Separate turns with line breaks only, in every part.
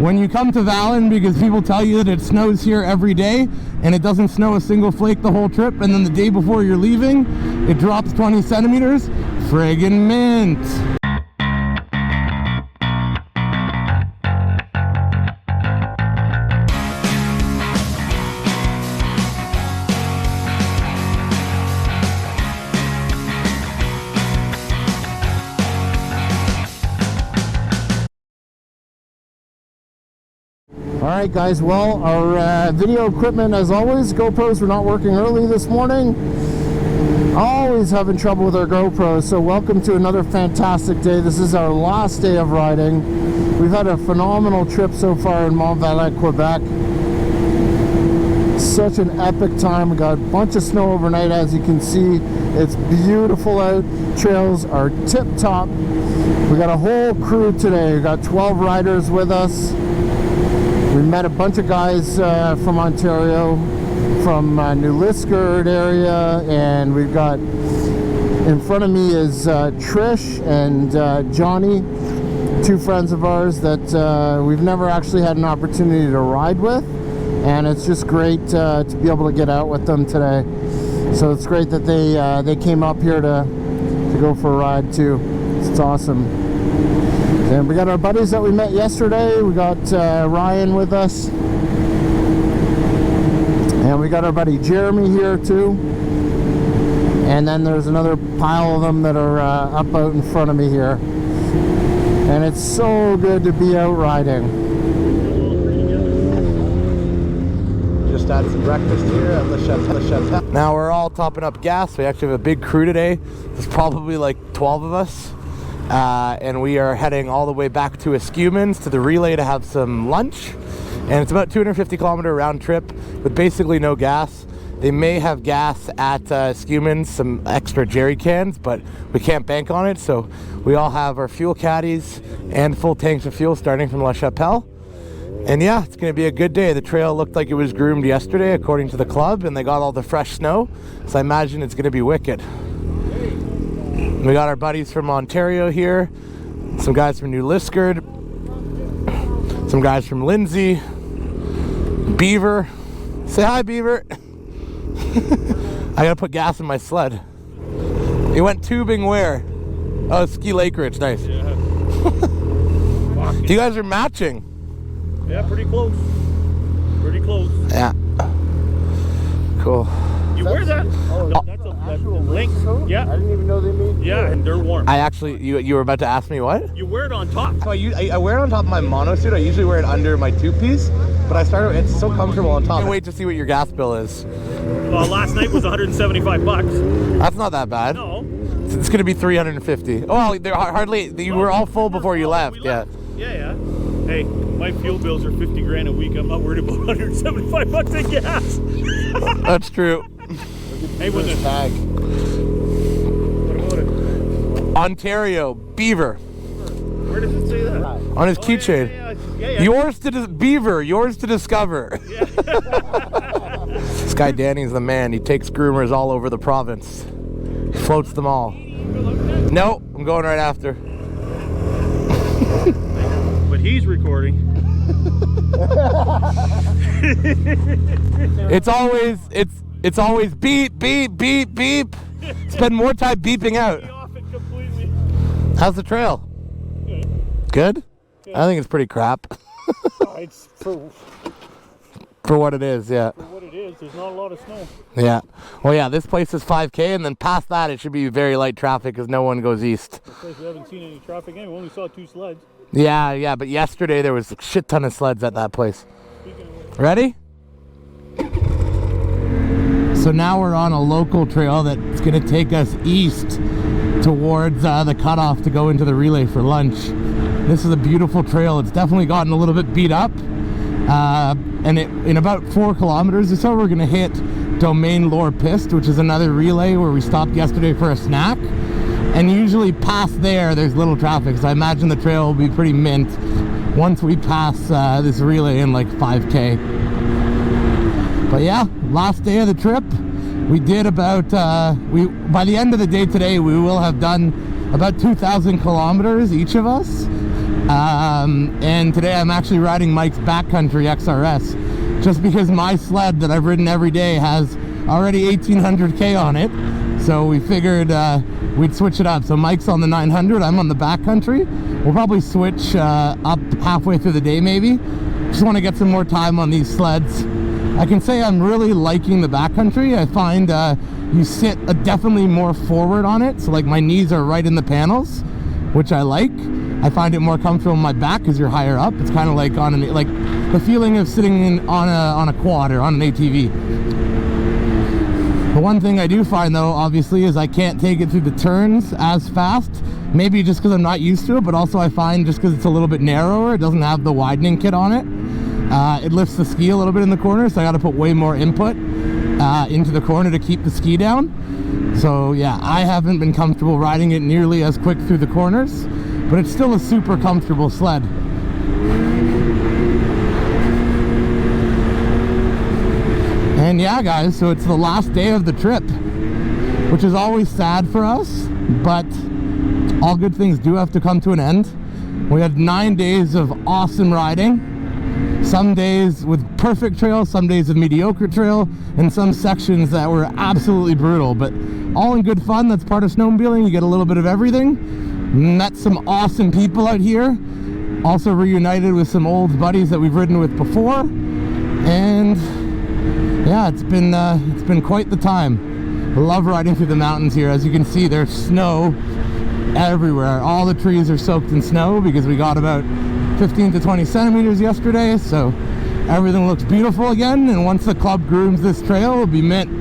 when you come to Valin, because people tell you that it snows here every day and it doesn't snow a single flake the whole trip, and then the day before you're leaving it drops 20 centimeters, friggin' mint. Alright guys, well, our video equipment, as always, GoPros were not working early this morning. Always having trouble with our GoPros, so welcome to another fantastic day. This is our last day of riding. We've had a phenomenal trip so far in Mont, Quebec. Such an epic time. We got a bunch of snow overnight, as you can see. It's beautiful out. Trails are tip-top. We got a whole crew today. We got 12 riders with us. We met a bunch of guys from Ontario, from New Liskeard area, and we've got, in front of me is Trish and Johnny, two friends of ours that we've never actually had an opportunity to ride with, and it's just great to be able to get out with them today. So it's great that they came up here to go for a ride too. It's awesome. And we got our buddies that we met yesterday. We got Ryan with us, and we got our buddy Jeremy here too, and then there's another pile of them that are up out in front of me here, and it's so good to be out riding. Just had some breakfast here at Le Chateau. Now we're all topping up gas. We actually have a big crew today. There's probably like 12 of us. And we are heading all the way back to Escumins to the relay to have some lunch, and it's about 250 kilometer round trip with basically no gas. They may have gas at Escumins, some extra jerry cans, but we can't bank on it, so we all have our fuel caddies and full tanks of fuel starting from La Chapelle. And yeah, it's going to be a good day. The trail looked like it was groomed yesterday according to the club, and they got all the fresh snow, so I imagine it's going to be wicked. We got our buddies from Ontario here, some guys from New Liskeard, some guys from Lindsay, Beaver. Say hi, Beaver. I gotta put gas in my sled. He went tubing where? Oh, Ski Lake Ridge, nice. Yeah. You guys are matching.
Yeah, pretty close. Pretty close.
Yeah. Cool.
You wear that? Oh, that's a Lynx. Yeah. I didn't even know they made. Yeah, and they're warm.
I actually, you were about to ask me what?
You wear it on top.
So I wear it on top of my mono suit. I usually wear it under my two-piece, but it's so comfortable on top. I can't wait to see what your gas bill is.
Well, last night was 175 bucks.
That's not that bad.
No.
It's going to be 350. Oh, well, they're hardly. You were all full before you left. Yeah.
Yeah. Hey, my fuel bills are 50 grand a week. I'm not worried about 175 bucks in gas.
That's true.
Hey, with the tag. What about it?
Ontario, Beaver.
Where does it say that?
On his keychain.
Yeah.
Yours to Beaver, yours to discover.
Yeah.
This guy Danny's the man. He takes groomers all over the province. He floats them all. No, I'm going right after.
But he's recording.
It's always beep, beep, beep, beep. Spend more time beeping out. How's the trail? Good? I think it's pretty crap.
It's for
what it is, yeah.
For what it is, there's not a lot of snow.
Yeah. Well, yeah, this place is 5K, and then past that it should be very light traffic because no one goes east.
This place we haven't seen any traffic in. We only saw 2 sleds.
Yeah, but yesterday there was a shit ton of sleds at that place. Ready? So now we're on a local trail that's going to take us east towards the cutoff to go into the relay for lunch. This is a beautiful trail. It's definitely gotten a little bit beat up. And in about 4 kilometers or so, we're going to hit Domaine Loire Piste, which is another relay where we stopped yesterday for a snack. And usually past there's little traffic, so I imagine the trail will be pretty mint once we pass this relay in like 5K. But yeah, last day of the trip, we did about, by the end of the day today, we will have done about 2,000 kilometers, each of us. And today I'm actually riding Mike's backcountry XRS, just because my sled that I've ridden every day has already 1800K on it. So we figured we'd switch it up. So Mike's on the 900, I'm on the backcountry. We'll probably switch up halfway through the day maybe. Just want to get some more time on these sleds. I can say I'm really liking the backcountry. I find you sit definitely more forward on it. So like my knees are right in the panels, which I like. I find it more comfortable on my back because you're higher up. It's kind of like on an, like the feeling of sitting on a quad or on an ATV. The one thing I do find though, obviously, is I can't take it through the turns as fast. Maybe just because I'm not used to it, but also I find just because it's a little bit narrower, it doesn't have the widening kit on it. It lifts the ski a little bit in the corner, so I got to put way more input into the corner to keep the ski down. So yeah, I haven't been comfortable riding it nearly as quick through the corners, but it's still a super comfortable sled. And yeah guys, so it's the last day of the trip, which is always sad for us, but all good things do have to come to an end. We had 9 days of awesome riding. Some days with perfect trail, some days with mediocre trail, and some sections that were absolutely brutal, but all in good fun. That's part of snowmobiling. You get a little bit of everything. Met some awesome people out here. Also reunited with some old buddies that we've ridden with before. And yeah, it's been quite the time. I love riding through the mountains here. As you can see, there's snow everywhere. All the trees are soaked in snow because we got about 15 to 20 centimeters yesterday, so everything looks beautiful again. And once the club grooms this trail, it'll be mint.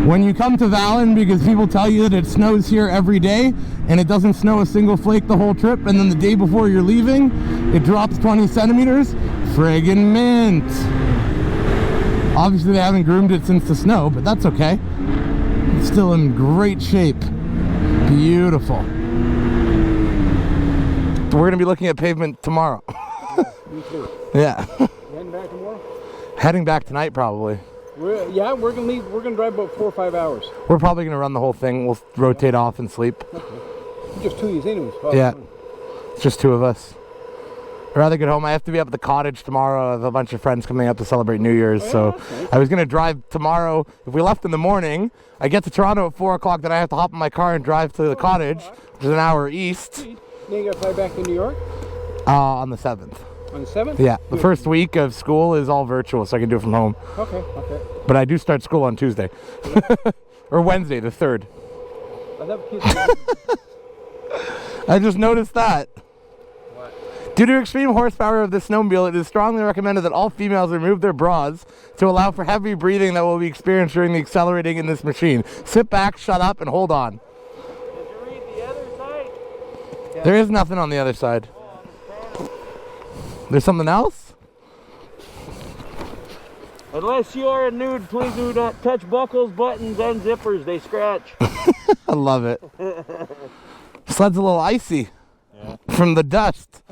When you come to Valin, because people tell you that it snows here every day and it doesn't snow a single flake the whole trip, and then the day before you're leaving it drops 20 centimeters, friggin' mint. Obviously they haven't groomed it since the snow, but that's okay. It's still in great shape. Beautiful. We're gonna be looking at pavement tomorrow.
Yeah, me too.
Yeah.
You heading back tomorrow?
Heading back tonight probably.
We're gonna leave. We're gonna drive about 4 or 5 hours.
We're probably gonna run the whole thing. We'll rotate off and sleep.
Okay. Just 2 of you anyways. Oh,
Yeah. It's just 2 of us. I'd rather get home. I have to be up at the cottage tomorrow. I have a bunch of friends coming up to celebrate New Year's. So
nice.
I was gonna drive tomorrow. If we left in the morning, I get to Toronto at 4 o'clock, then I have to hop in my car and drive to the cottage, which is an hour east.
Then you gotta fly back to New York
On the 7th.
on the 7th?
Yeah, the first week of school is all virtual, so I can do it from home.
Okay, okay.
But I do start school on Tuesday. Or Wednesday, the 3rd.
I love kids.
I just noticed that.
What?
Due to extreme horsepower of the snowmobile, it is strongly recommended that all females remove their bras to allow for heavy breathing that will be experienced during the accelerating in this machine. Sit back, shut up, and hold on.
Did you read the other side?
Yeah.
There is nothing on the other side. There's something else?
Unless you are a nude, please do not touch buckles, buttons, and zippers. They scratch.
I love it. Sled's a little icy from the dust.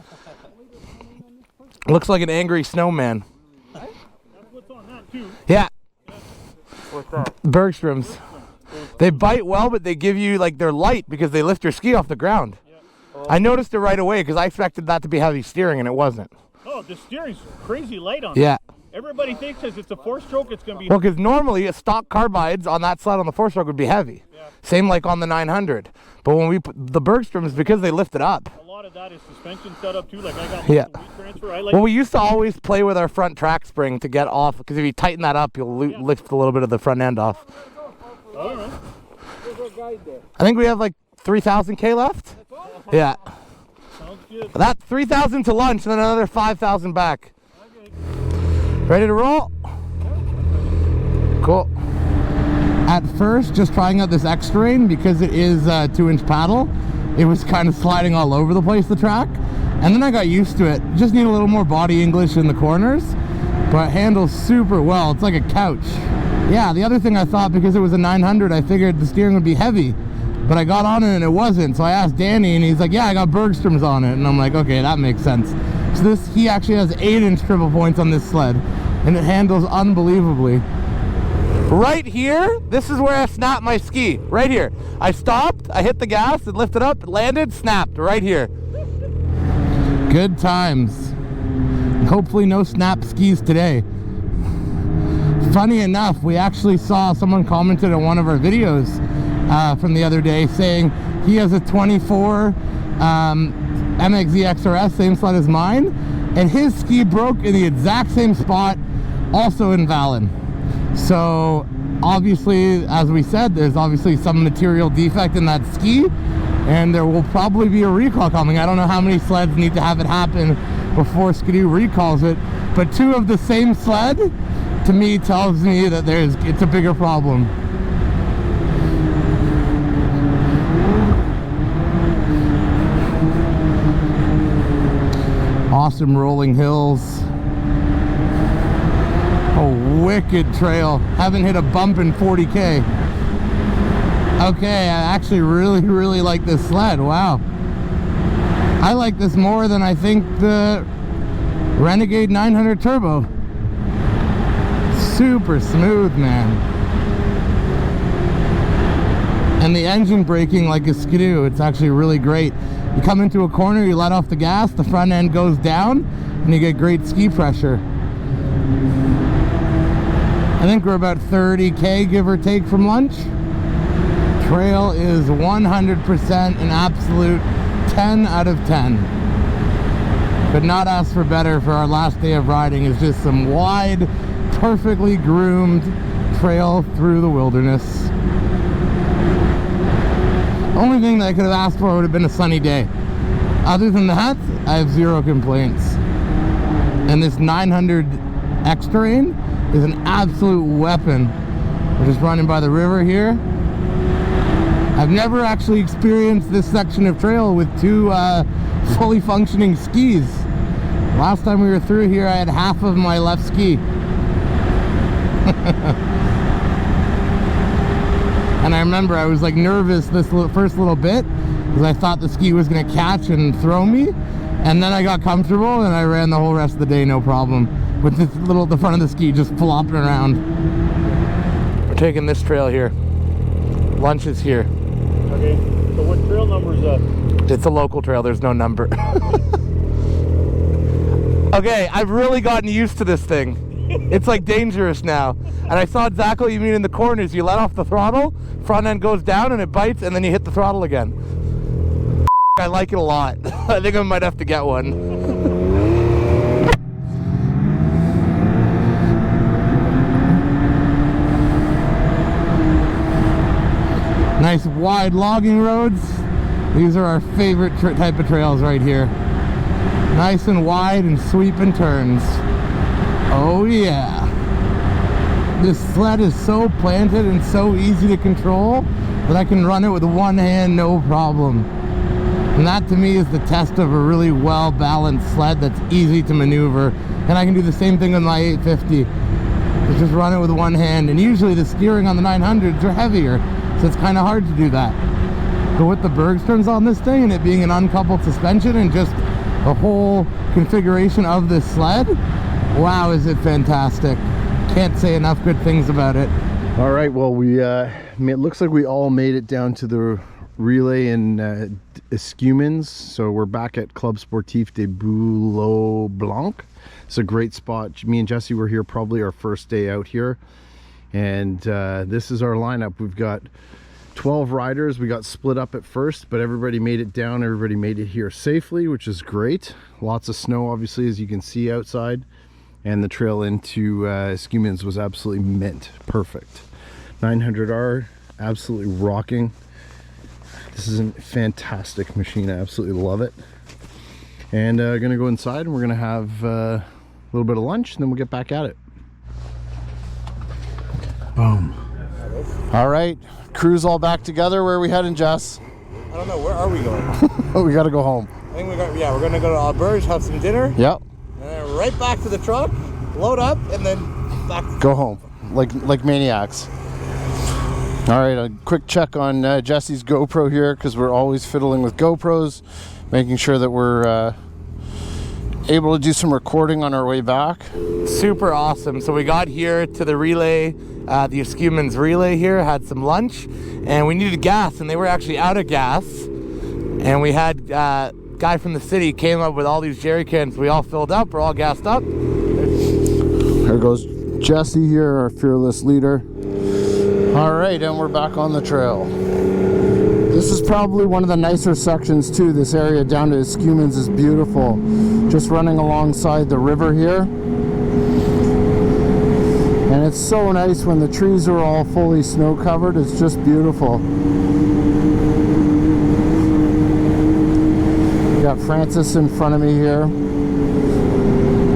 Looks like an angry snowman.
That's what's on that too.
Yeah,
What's that?
Bergstroms. They bite well, but they give you, like, they're light because they lift your ski off the ground. I noticed it right away because I expected that to be heavy steering and it wasn't.
Oh, the steering's crazy light on
Yeah.
it. Everybody thinks as it's a 4-stroke, it's going to be...
Well, because normally a stock carbides on that sled on the 4-stroke would be heavy.
Yeah.
Same like on the 900. But when we put the Bergstroms, because they lift it up.
A lot of that is suspension setup too. Like I got
Yeah.
weight transfer. I like
Well, we used to always play with our front track spring to get off, because if you tighten that up, you'll lift a little bit of the front end off.
all right.
There's our guide there.
I think we have like 3,000K left. Yeah.
Sounds good.
That 3,000 to lunch and then another 5,000 back.
Okay.
Ready to roll? Cool. At first, just trying out this XTerrain, because it is a 2-inch paddle, it was kind of sliding all over the place, the track. And then I got used to it. Just need a little more body English in the corners, but it handles super well. It's like a couch. Yeah, the other thing I thought, because it was a 900, I figured the steering would be heavy, but I got on it and it wasn't. So I asked Danny and he's like, yeah, I got Bergstroms on it. And I'm like, okay, that makes sense. So he actually has 8-inch triple points on this sled, and it handles unbelievably. Right here, this is where I snapped my ski. Right here. I stopped, I hit the gas, it lifted up, it landed, snapped right here. Good times. Hopefully no snap skis today. Funny enough, we actually saw someone commented on one of our videos from the other day saying he has a 24 MXZ XRS, same sled as mine, and his ski broke in the exact same spot, also in Valin. So obviously, as we said, there's obviously some material defect in that ski, and there will probably be a recall coming. I don't know how many sleds need to have it happen before Skidoo recalls it, but 2 of the same sled to me tells me that it's a bigger problem. Awesome rolling hills. A wicked trail. Haven't hit a bump in 40K. Okay, I actually really like this sled. Wow. I like this more than I think the Renegade 900 Turbo. Super smooth, man. And the engine braking like a skidoo, it's actually really great. You come into a corner, you let off the gas, the front end goes down, and you get great ski pressure. I think we're about 30K, give or take, from lunch. Trail is 100% an absolute 10 out of 10. Could not ask for better for our last day of riding. Is just some wide, perfectly groomed trail through the wilderness. Only thing that I could have asked for would have been a sunny day. Other than that, I have zero complaints. And this 900 XTerrain is an absolute weapon. We're just running by the river here. I've never actually experienced this section of trail with 2 fully functioning skis. Last time we were through here, I had half of my left ski. And I remember I was like nervous this first little bit because I thought the ski was going to catch and throw me, and then I got comfortable and I ran the whole rest of the day no problem with the front of the ski just flopping around. We're taking this trail here. Lunch is here.
Okay, so what trail number is that?
It's a local trail, there's no number. Okay, I've really gotten used to this thing. It's like dangerous now. And I saw exactly what you mean in the corners. You let off the throttle, front end goes down and it bites, and then you hit the throttle again. I like it a lot. I think I might have to get one. Nice wide logging roads. These are our favorite type of trails right here. Nice and wide and sweeping turns. Oh yeah. This sled is so planted and so easy to control that I can run it with one hand no problem. And that to me is the test of a really well balanced sled that's easy to maneuver. And I can do the same thing with my 850. Just run it with one hand. And usually the steering on the 900s are heavier, so it's kind of hard to do that. But with the Bergströms on this thing and it being an uncoupled suspension and just the whole configuration of this sled, wow, is it fantastic. Can't say enough good things about it.
All right, well, it looks like we all made it down to the relay in Escumins. So we're back at Club Sportif de Bouleau Blanc. It's a great spot. Me and Jesse were here probably our first day out here. And this is our lineup. We've got 12 riders. We got split up at first, but everybody made it down. Everybody made it here safely, which is great. Lots of snow, obviously, as you can see outside. And the trail into Escumins was absolutely mint. Perfect. 900R, absolutely rocking. This is a fantastic machine. I absolutely love it. And gonna go inside and we're gonna have a little bit of lunch and then we'll get back at it. Boom. All right, crew's all back together. Where are we heading, Jess?
I don't know, where are we going?
We gotta go home.
I think we're gonna go to Auberge, have some dinner.
Yep.
And then right back to the truck, load up, and then back.
Go home, like maniacs. All right, a quick check on Jesse's GoPro here, because we're always fiddling with GoPros, making sure that we're able to do some recording on our way back.
Super awesome. So we got here to the relay, the Escumins relay here, had some lunch, and we needed gas, and they were actually out of gas. And we had guy from the city came up with all these jerry cans. We all filled up. We're all gassed up.
There goes Jesse here, our fearless leader. All right, and we're back on the trail. This is probably one of the nicer sections too. This area down to Escumens is beautiful. Just running alongside the river here. And it's so nice when the trees are all fully snow covered. It's just beautiful. Got Francis in front of me here.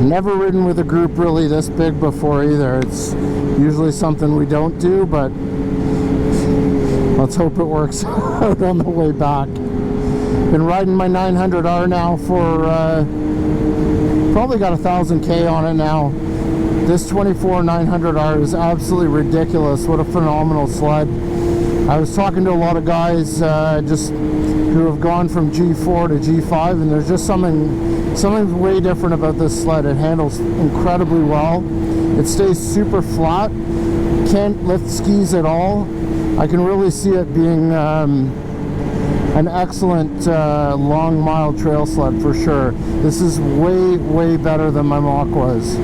Never ridden with a group really this big before either. It's usually something we don't do, but let's hope it works out on the way back. Been riding my 900R now for probably got 1,000K on it now. This 24 900R is absolutely ridiculous. What a phenomenal sled. I was talking to a lot of guys just who have gone from G4 to G5, and there's just something way different about this sled. It handles incredibly well. It stays super flat. Can't lift skis at all. I can really see it being an excellent long mile trail sled for sure. This is way better than my Mont was.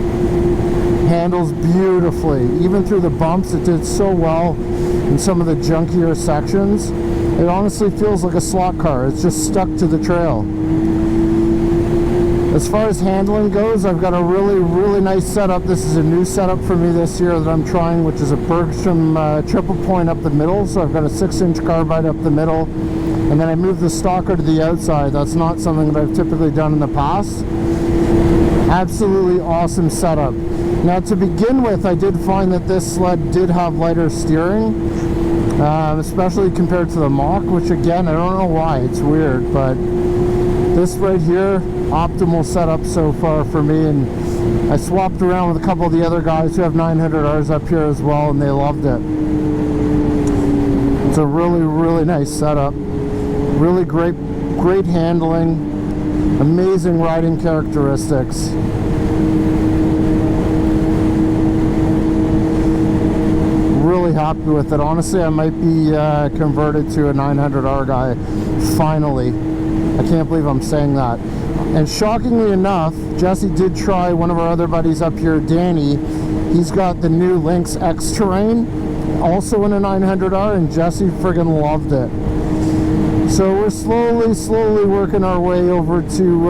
Handles beautifully. Even through the bumps, it did so well in some of the junkier sections. It honestly feels like a slot car. It's just stuck to the trail. As far as handling goes, I've got a really nice setup. This is a new setup for me this year that I'm trying, which is a Bergstrom triple point up the middle. So I've got a 6-inch carbide up the middle, and then I move the stalker to the outside. That's not something that I've typically done in the past. Absolutely awesome setup. Now, to begin with, I did find that this sled did have lighter steering, especially compared to the Mach, which again, I don't know why, it's weird, but this right here, optimal setup so far for me. And I swapped around with a couple of the other guys who have 900Rs up here as well, and they loved it. It's a really nice setup. Really great handling, amazing riding characteristics. Really happy with it. Honestly, I might be converted to a 900R guy finally. I can't believe I'm saying that. And shockingly enough, Jesse did try one of our other buddies up here, Danny. He's got the new Lynx XTerrain, also in a 900R, and Jesse friggin' loved it. So we're slowly working our way over to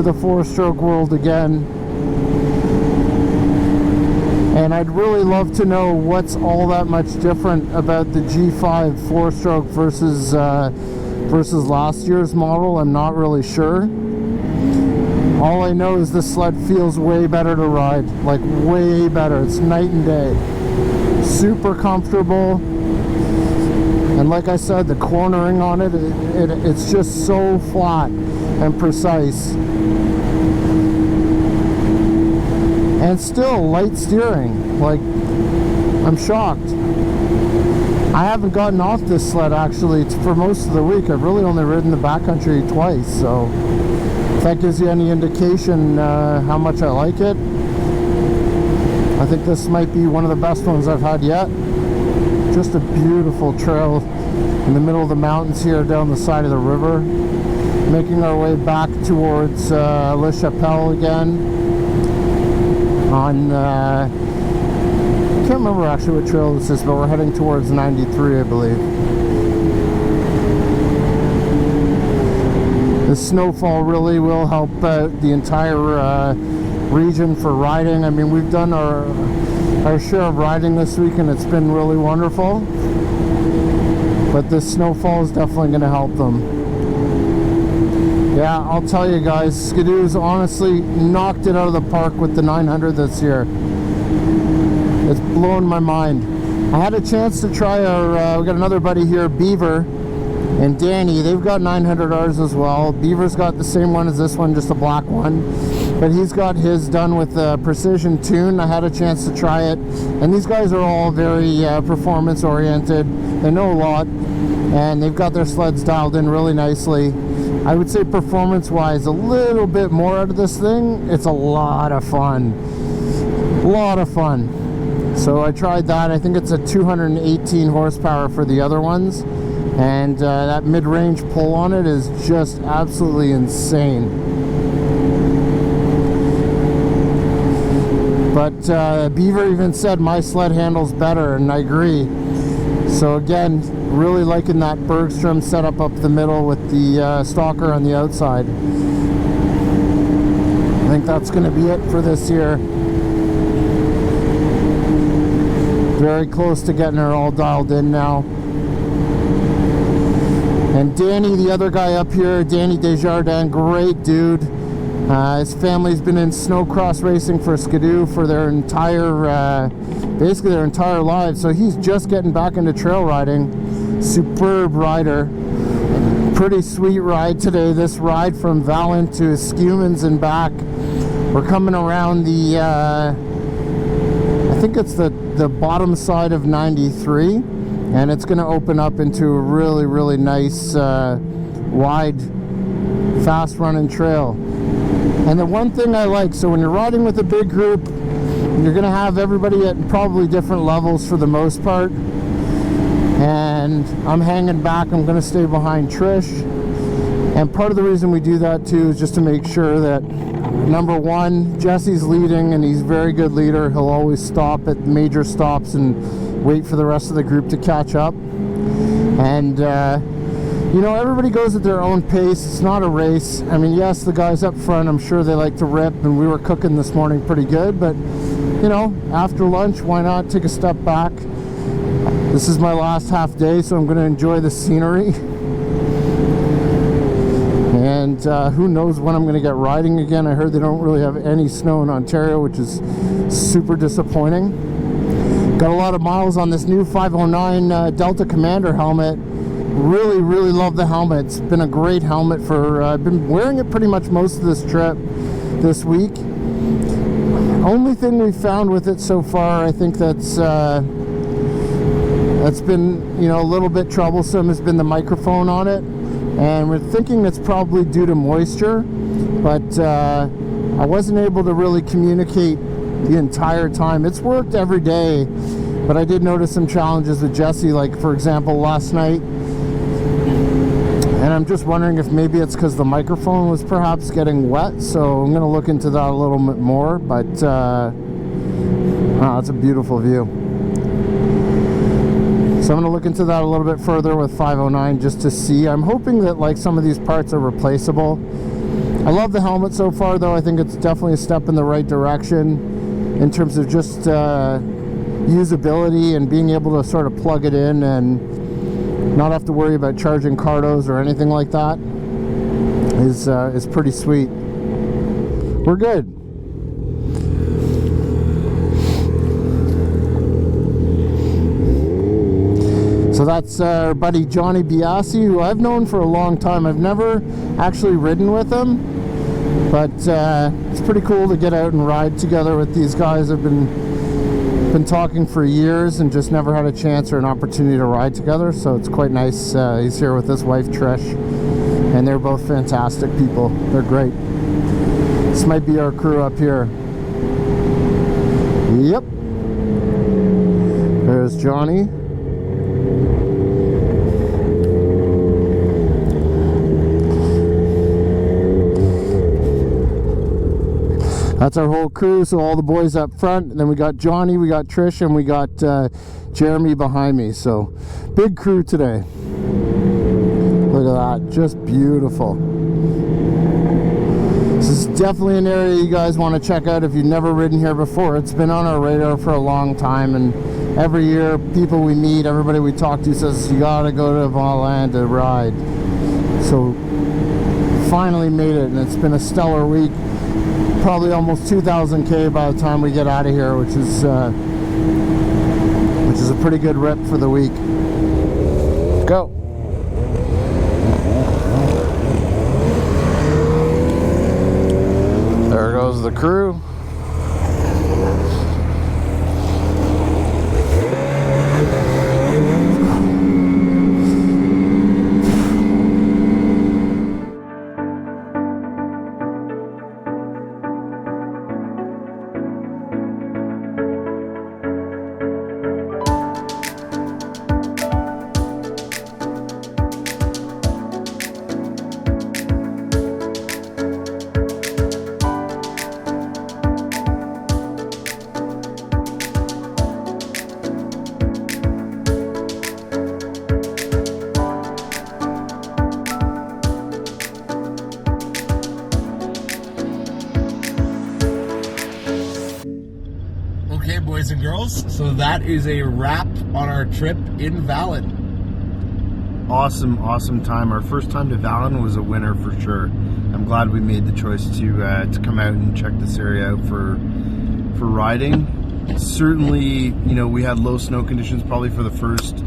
the 4-stroke world again. And I'd really love to know what's all that much different about the G5 4-stroke versus last year's model. I'm not really sure. All I know is this sled feels way better to ride, like way better. It's night and day. Super comfortable. And like I said, the cornering on it, it's just so flat and precise. And still light steering. Like, I'm shocked. I haven't gotten off this sled actually for most of the week. I've really only ridden the backcountry twice, so if that gives you any indication how much I like it, I think this might be one of the best ones I've had yet. Just a beautiful trail in the middle of the mountains here down the side of the river. Making our way back towards Le Chapelle again. On, I can't remember actually what trail this is, but we're heading towards 93, I believe. The snowfall really will help out the entire region for riding. I mean, we've done our share of riding this week, and it's been really wonderful. But this snowfall is definitely going to help them. Yeah, I'll tell you guys, Skidoo's honestly knocked it out of the park with the 900 this year. It's blown my mind. I had a chance to try our, we got another buddy here, Beaver and Danny. They've got 900Rs as well. Beaver's got the same one as this one, just a black one. But he's got his done with precision tune. I had a chance to try it. And these guys are all very performance oriented. They know a lot. And they've got their sleds dialed in really nicely. I would say performance-wise, a little bit more out of this thing. It's a lot of fun. A lot of fun. So I tried that. I think it's a 218 horsepower for the other ones. and that mid-range pull on it is just absolutely insane. But Beaver even said my sled handles better, and I agree. So again, really liking that Bergstrom setup up the middle with the stalker on the outside. I think that's going to be it for this year. Very close to getting her all dialed in now. And Danny, the other guy up here, Danny Desjardins, great dude. His family's been in snowcross racing for skidoo for their entire, basically their entire lives. So he's just getting back into trail riding. Superb rider. Pretty sweet ride today. This ride from Valin to Skewmans and back. We're coming around the, I think it's the bottom side of 93, and it's going to open up into a really, really nice, wide, fast running trail. And the one thing I like, so when you're riding with a big group, you're going to have everybody at probably different levels for the most part. And I'm hanging back. I'm going to stay behind Trish. And part of the reason we do that too is just to make sure that, number one, Jesse's leading, and he's a very good leader. He'll always stop at major stops and wait for the rest of the group to catch up. And you know, everybody goes at their own pace. It's not a race. I mean, yes, the guys up front, I'm sure they like to rip, and we were cooking this morning pretty good, but you know, after lunch, why not take a step back? This is my last half day, so I'm going to enjoy the scenery. And who knows when I'm going to get riding again. I heard they don't really have any snow in Ontario, which is super disappointing. Got a lot of miles on this new 509 Delta Commander helmet. Really, really love the helmet. It's been a great helmet for, I've been wearing it pretty much most of this trip this week. Only thing we've found with it so far, I think that's been, you know, a little bit troublesome, has been the microphone on it. And we're thinking it's probably due to moisture, but I wasn't able to really communicate the entire time. It's worked every day, but I did notice some challenges with Jesse, like for example last night. And I'm just wondering if maybe it's because the microphone was perhaps getting wet, so I'm going to look into that a little bit more. But it's a beautiful view. So I'm going to look into that a little bit further with 509 just to see. I'm hoping that like some of these parts are replaceable. I love the helmet so far though. I think it's definitely a step in the right direction in terms of just usability and being able to sort of plug it in and not have to worry about charging cardos or anything like that is pretty sweet. We're good. So that's our buddy Johnny Biasi, who I've known for a long time. I've never actually ridden with him, but it's pretty cool to get out and ride together with these guys. I've been talking for years and just never had a chance or an opportunity to ride together, so it's quite nice. He's here with his wife Trish, and they're both fantastic people. They're great. This might be our crew up here. Yep. There's Johnny. That's our whole crew, so all the boys up front, and then we got Johnny, we got Trish, and we got Jeremy behind me. So big crew today. Look at that, just beautiful. This is definitely an area you guys want to check out if you've never ridden here before. It's been on our radar for a long time, and every year people we meet, everybody we talk to says you gotta go to Valin to ride. So finally made it, and it's been a stellar week. Probably almost 2,000 by the time we get out of here, which is a pretty good rip for the week. Go. There goes the crew.
Okay, boys and girls, so that is a wrap on our trip in Valin.
Awesome time. Our first time to Valin was a winner for sure. I'm glad we made the choice to come out and check this area out for riding. Certainly, you know, we had low snow conditions probably for the first,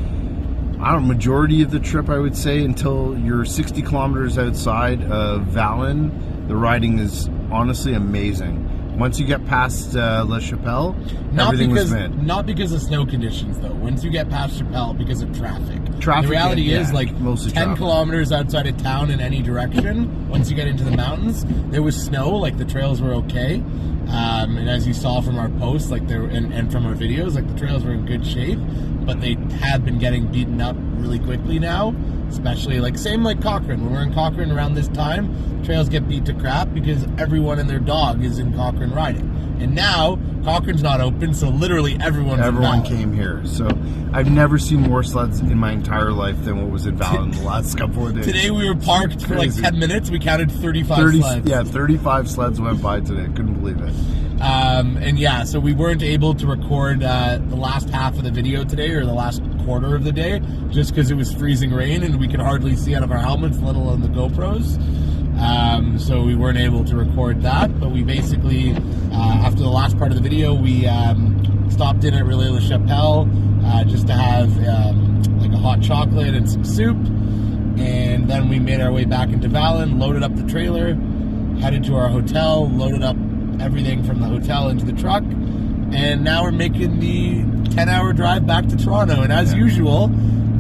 majority of the trip, I would say, until you're 60 kilometers outside of Valin. The riding is honestly amazing. Once you get past La Chapelle, everything was mint.
Not because of snow conditions, though. Once you get past Chapelle, because of traffic.
Traffic.
The reality is, like,
mostly
10
traffic.
kilometers outside of town in any direction, once you get into the mountains, there was snow, like, the trails were okay. And as you saw from our posts, like, and from our videos, like, the trails were in good shape, but they have been getting beaten up really quickly now. Especially, like, same like Cochrane. When we're in Cochrane around this time, trails get beat to crap because everyone and their dog is in Cochrane riding. And now, Cochrane's not open, so literally everyone
came here. So I've never seen more sleds in my entire life than what was in Valin the last couple of days.
Today we were parked for like 10 minutes. We counted 35 sleds.
Yeah, 35 sleds went by today. Couldn't believe it.
And yeah, so we weren't able to record the last half of the video today, or the last quarter of the day, just because it was freezing rain and we could hardly see out of our helmets, let alone the GoPros. So we weren't able to record that, but we basically, after the last part of the video, we stopped in at Relais La Chapelle just to have like a hot chocolate and some soup, and then we made our way back into Valin, loaded up the trailer, headed to our hotel, loaded up everything from the hotel into the truck, and now we're making the 10-hour drive back to Toronto. And as usual,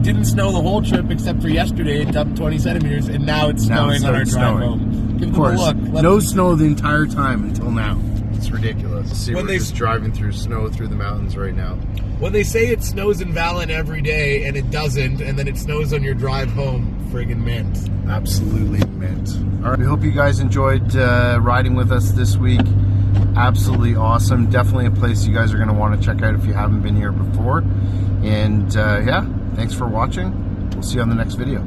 didn't snow the whole trip except for yesterday. It dumped 20 centimeters, and now it's snowing on our drive home. Give them a look.
No snow the entire time until now. It's ridiculous. See,
When
we're
they-
just driving through snow through the mountains right now.
When they say it snows in Valin every day and it doesn't, and then it snows on your drive home, friggin' mint.
Absolutely mint. All right, we hope you guys enjoyed riding with us this week. Absolutely awesome. Definitely a place you guys are going to want to check out if you haven't been here before. And yeah, thanks for watching. We'll see you on the next video.